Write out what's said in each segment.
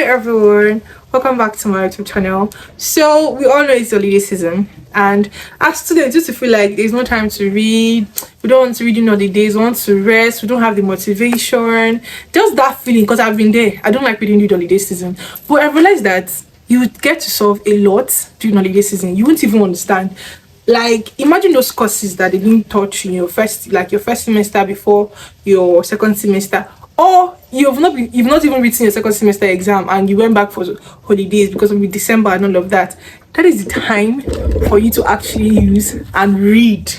everyone, welcome back to my YouTube channel. So we all know it's the holiday season, and as students just feel like there's no time to read. We don't want to read in holidays, we want to rest, we don't have the motivation, just that feeling. Because I've been there, I don't like reading during the holiday season, but I realized that you would get to solve a lot during holiday season. You won't even understand. Like, imagine those courses that they didn't touch in your first semester before your second semester, or you've not even written your second semester exam and you went back for holidays because of December and all of that. That is the time for you to actually use and read,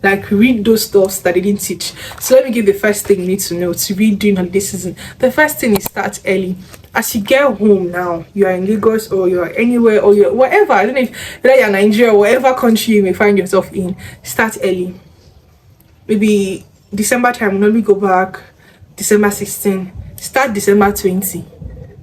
like read those stuffs that they didn't teach. So let me give the first thing you need to know to read during holiday season. The first thing is start early. As you get home now, you are in Lagos or you're anywhere or you're wherever, I don't know if whether you're Nigeria or whatever country you may find yourself in, start early. Maybe December time, normally go back December 16, start December 20,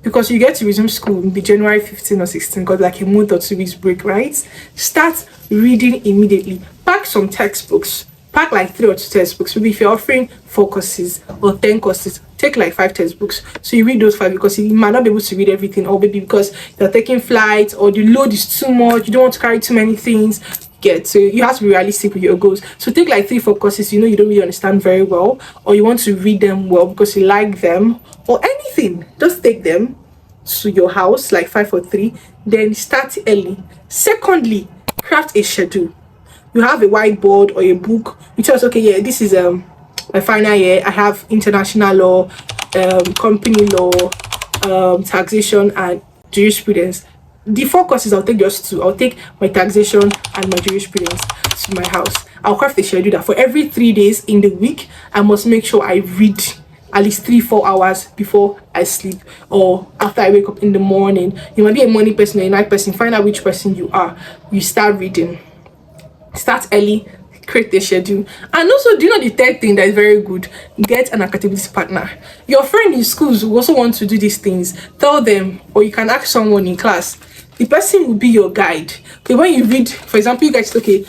because you get to resume school maybe January 15 or 16, got like a month or 2 weeks break, right? Start reading immediately. Pack some textbooks, pack like 3 or 2 textbooks. Maybe if you're offering 4 courses or 10 courses, take like 5 textbooks, so you read those 5, because you might not be able to read everything, or maybe because you're taking flights or the load is too much, you don't want to carry too many things. So you have to be realistic with your goals. So take like 3-4 courses you don't really understand very well, or you want to read them well because you like them, or anything. Just take them to your house, like 5 or 3, then start early. Secondly, craft a schedule. You have a whiteboard or a book. You tell us, okay, yeah, this is my final year. I have international law, company law, taxation, and jurisprudence. The 4 courses, I'll take just 2. I'll take my taxation and my jurisprudence to my house. I'll craft a schedule that for every 3 days in the week, I must make sure I read at least 3-4 hours before I sleep or after I wake up in the morning. You might be a morning person or a night person. Find out which person you are. You start reading. Start early. Create a schedule. And also, do you know the third thing that is very good? Get an accountability partner. Your friend in schools who also want to do these things, tell them, or you can ask someone in class. The person will be your guide. Okay, when you read, for example, you guys, okay,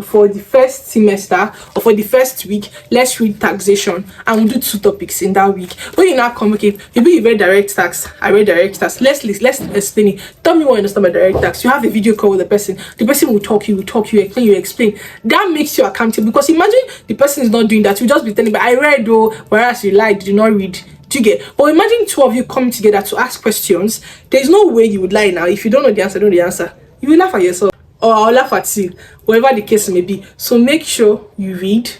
for the first semester or for the first week, let's read taxation, and we'll do 2 topics in that week. When you now come, okay, maybe you read direct tax, I read direct tax. Let's explain it. Tell me what you understand by direct tax. You have a video call with the person. The person will talk you, explain. That makes you accountable, because imagine the person is not doing that. You just be telling, but I read though, whereas you lied, did not read. Do you get? But imagine 2 of you coming together to ask questions. There's no way you would lie now. If you don't know the answer, you will laugh at yourself, or I'll laugh at you, whatever the case may be. So make sure you read,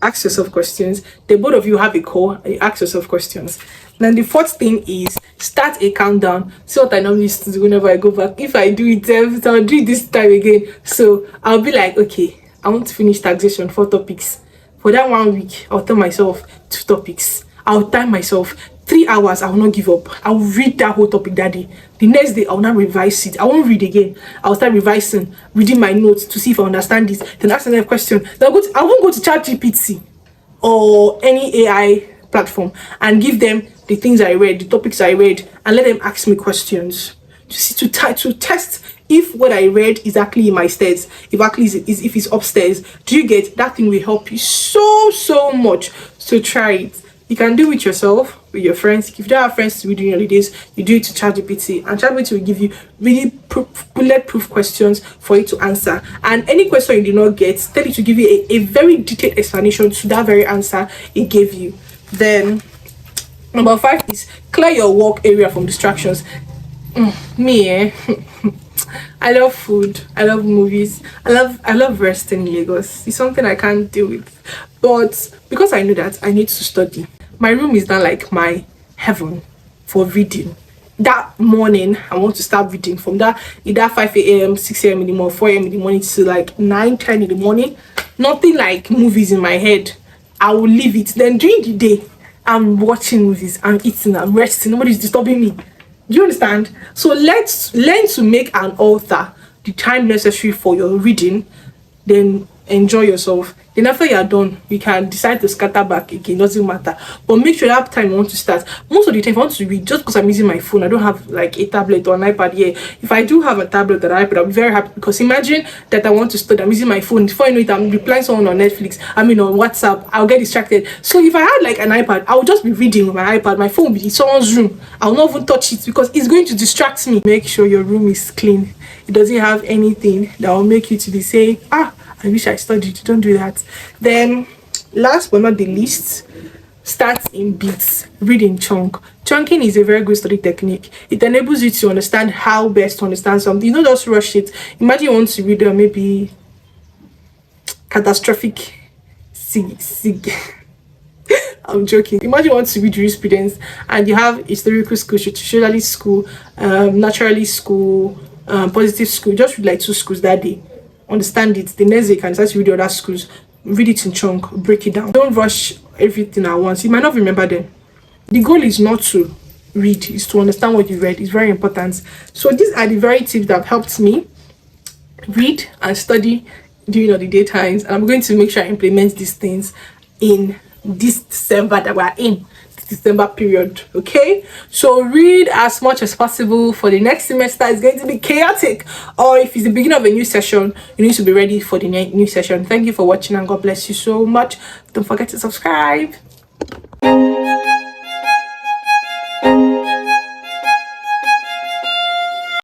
ask yourself questions. The both of you have a call and you ask yourself questions. Then the 4th thing is start a countdown. See what I normally used to do whenever I go back. If I do it, I'll do it this time again. So I'll be like, okay, I want to finish taxation, 4 topics. For that 1 week, I'll tell myself 2 topics. I'll time myself 3 hours. I will not give up. I'll read that whole topic that day. The next day, I'll not revise it. I won't read again. I'll start revising, reading my notes to see if I understand this. Then ask another question. Then I won't go to ChatGPT or any AI platform and give them the things I read, the topics I read, and let them ask me questions to test if what I read is actually in my stairs, if it's upstairs. Do you get? That thing will help you so much. So try it. You can do it yourself with your friends. If you don't have friends to read during holidays, you do it to ChatGPT, and ChatGPT will give you really bulletproof questions for you to answer. And any question you did not get, tell it to give you a very detailed explanation to that very answer it gave you. Then number 5 is clear your work area from distractions. I love food, I love movies, I love resting in Lagos. It's something I can't deal with, but because I know that I need to study, my room is not like my heaven for reading. That morning I want to start reading from that either 5 a.m 6 a.m in the morning, 4 a.m in the morning to like 9-10 in the morning. Nothing like movies in my head. I will leave it. Then during the day, I'm watching movies, I'm eating, I'm resting, nobody's disturbing me. Do you understand? So let's learn to make an altar the time necessary for your reading. Then enjoy yourself. Then after you're done, you can decide to scatter back again, doesn't matter. But make sure that time you want to start. Most of the time, if I want to read, just because I'm using my phone, I don't have like a tablet or an iPad here. If I do have a tablet or an iPad, I'll be very happy, because imagine that I want to study, I'm using my phone. Before I know it, I'm replying someone on Netflix, on WhatsApp, I'll get distracted. So if I had like an iPad, I would just be reading on my iPad. My phone will be in someone's room. I'll not even touch it because it's going to distract me. Make sure your room is clean. It doesn't have anything that will make you to be saying, I wish I studied. Don't do that. Then last but not the least, start in bits. Read in chunk. Chunking is a very good study technique. It enables you to understand how best to understand something. You don't just rush it. Imagine you want to read maybe catastrophic sig I'm joking. Imagine you want to read jurisprudence and you have historical school, socialist school, naturalist school, positive school. Just read like 2 schools that day. Understand it. The next day you can start to read the other schools. Read it in chunk. Break it down. Don't rush everything at once. You might not remember them. The goal is not to read, is to understand what you read. It's very important. So these are the very tips that have helped me read and study during all the daytimes. And I'm going to make sure I implement these things in this December that we're in, this December period. Okay, so read as much as possible, for the next semester is going to be chaotic, or if it's the beginning of a new session, you need to be ready for the new session. Thank you for watching and God bless you so much. Don't forget to subscribe.